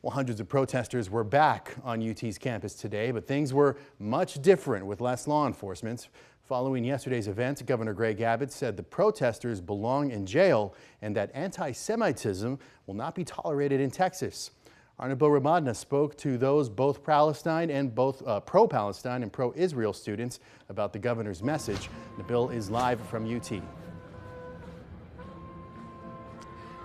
Well, hundreds of protesters were back on UT's campus today, but things were much different with less law enforcement. Following yesterday's event, Governor Greg Abbott said the protesters belong in jail and that anti-Semitism will not be tolerated in Texas. Our Nabil Ramadna spoke to those both pro-Palestine and pro-Israel students about the governor's message. Nabil is live from UT.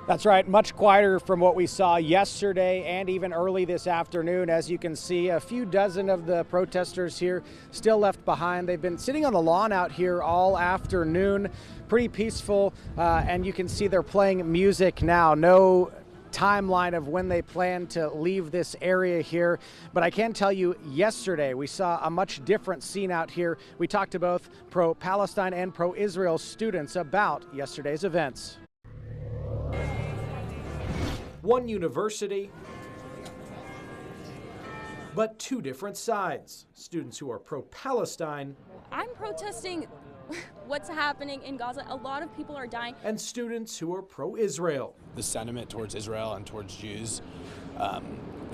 That's right, much quieter from what we saw yesterday and even early this afternoon. As you can see, a few dozen of the protesters here still left behind. They've been sitting on the lawn out here all afternoon, pretty peaceful, and you can see they're playing music now. No timeline of when they plan to leave this area here, but I can tell you yesterday we saw a much different scene out here. We talked to both pro-Palestine and pro-Israel students about yesterday's events. One university, but two different sides. Students who are pro-Palestine. I'm protesting what's happening in Gaza. A lot of people are dying. And students who are pro-Israel. The sentiment towards Israel and towards Jews,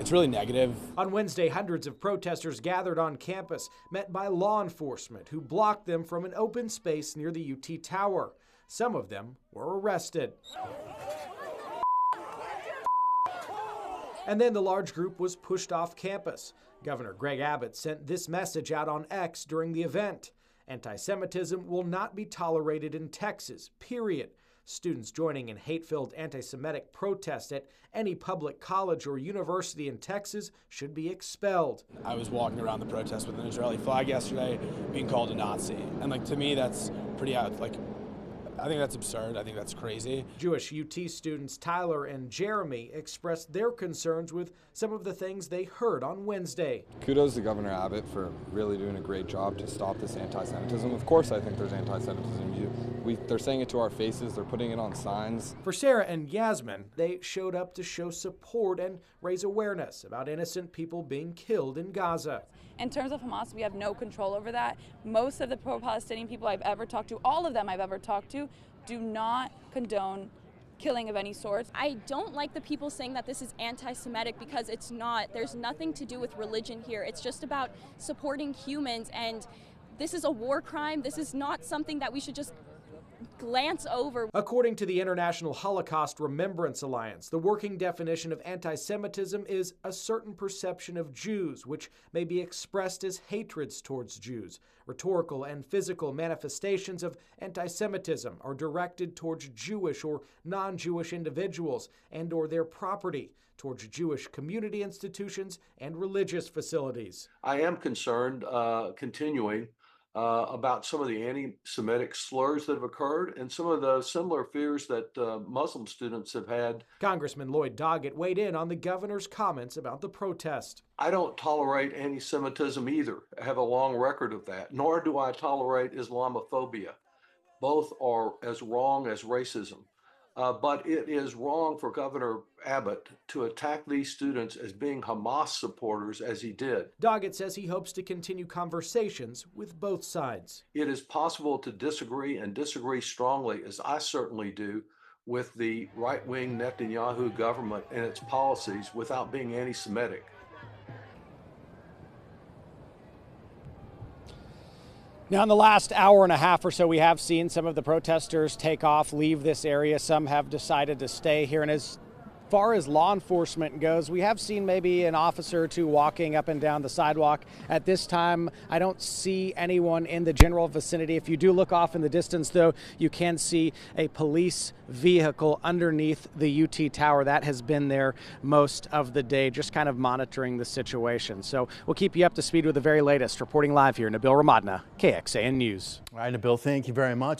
it's really negative. On Wednesday, hundreds of protesters gathered on campus, met by law enforcement who blocked them from an open space near the UT Tower. Some of them were arrested. And then the large group was pushed off campus. Governor Greg Abbott sent this message out on X during the event. Anti-Semitism will not be tolerated in Texas, period. Students joining in hate-filled anti-Semitic protests at any public college or university in Texas should be expelled. I was walking around the protest with an Israeli flag yesterday, being called a Nazi. And to me, that's pretty I think that's absurd. I think that's crazy. Jewish UT students Tyler and Jeremy expressed their concerns with some of the things they heard on Wednesday. Kudos to Governor Abbott for really doing a great job to stop this anti-Semitism. Of course I think there's anti-Semitism. They're saying it to our faces. They're putting it on signs. For Sarah and Yasmin, they showed up to show support and raise awareness about innocent people being killed in Gaza. In terms of Hamas, we have no control over that. Most of the pro-Palestinian people I've ever talked to, all of them I've ever talked to, do not condone killing of any sort. I don't like the people saying that this is anti-Semitic because it's not. There's nothing to do with religion here. It's just about supporting humans, and this is a war crime. This is not something that we should just glance over. According to the International Holocaust Remembrance Alliance, the working definition of anti-Semitism is a certain perception of Jews, which may be expressed as hatreds towards Jews. Rhetorical and physical manifestations of anti-Semitism are directed towards Jewish or non-Jewish individuals and or their property, towards Jewish community institutions and religious facilities. I am concerned, continuing, about some of the anti-Semitic slurs that have occurred and some of the similar fears that Muslim students have had. Congressman Lloyd Doggett weighed in on the governor's comments about the protest. I don't tolerate anti-Semitism either. I have a long record of that, nor do I tolerate Islamophobia. Both are as wrong as racism. But it is wrong for Governor Abbott to attack these students as being Hamas supporters as he did. Doggett says he hopes to continue conversations with both sides. It is possible to disagree and disagree strongly, as I certainly do, with the right-wing Netanyahu government and its policies without being anti-Semitic. Now, in the last hour and a half or so, we have seen some of the protesters take off, leave this area. Some have decided to stay here. And as far as law enforcement goes, we have seen maybe an officer or two walking up and down the sidewalk. At this time, I don't see anyone in the general vicinity. If you do look off in the distance, though, you can see a police vehicle underneath the UT Tower. That has been there most of the day, just kind of monitoring the situation. So we'll keep you up to speed with the very latest. Reporting live here, Nabil Ramadna, KXAN News. All right, Nabil, thank you very much.